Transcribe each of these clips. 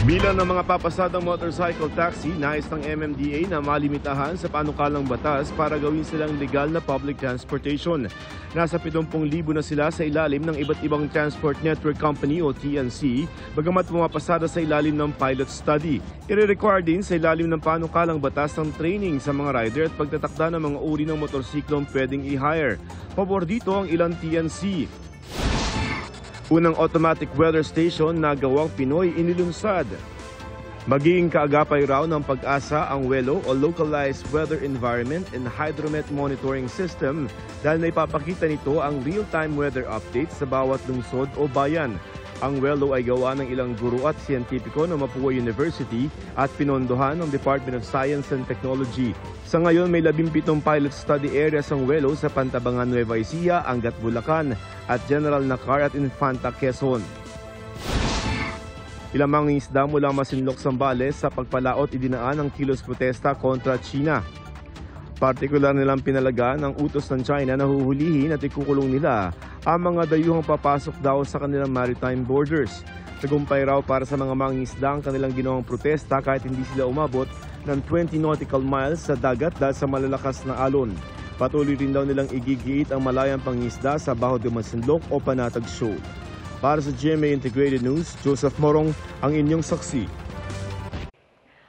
Bilang ng mga papasadang motorcycle taxi, nais ng MMDA na malimitahan sa panukalang batas para gawin silang legal na public transportation. Nasa 70,000 na sila sa ilalim ng iba't ibang Transport Network Company o TNC, bagamat pumapasada sa ilalim ng pilot study. I-require din sa ilalim ng panukalang batas ng training sa mga rider at pagtatakda ng mga uri ng motorsiklong pwedeng i-hire. Pabor dito ang ilang TNC. Unang automatic weather station na gawang Pinoy inilunsad. Magiging kaagapay raw ng Pag-asa ang WELO o Localized Weather Environment and Hydromet Monitoring System dahil naipapakita nito ang real-time weather updates sa bawat lungsod o bayan. Ang WELO ay gawa ng ilang guro at siyentipiko ng Mapua University at pinondohan ng Department of Science and Technology. Sa ngayon, may 17 pilot study areas ang WELO sa Pantabangan, Nueva Ecija, Angat, Bulacan at General Nakar at Infanta, Quezon. Ilang mangingisda mula Masinloc, Zambales sa pagpalaot idinaan ang kilos protesta kontra China. Partikular nilang pinalagaan ang utos ng China na huhulihin at ikukulong nila ang mga dayuhang papasok daw sa kanilang maritime borders. Tagumpay raw para sa mga mangingisda ang kanilang ginawang protesta kahit hindi sila umabot ng 20 nautical miles sa dagat dahil sa malalakas na alon. Patuloy rin daw nilang igigiit ang malayang pangingisda sa Baho de Masinloc o Panatag Shoal. Para sa GMA Integrated News, Joseph Morong ang inyong saksi.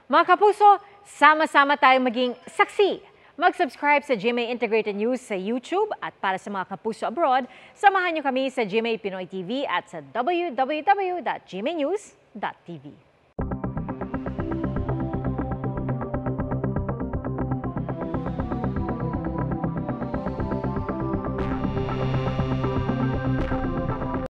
Mga kapuso, sama-sama tayong maging saksi. Mag-subscribe sa GMA Integrated News sa YouTube at para sa mga kapuso abroad, samahan niyo kami sa GMA Pinoy TV at sa www.gmanews.tv.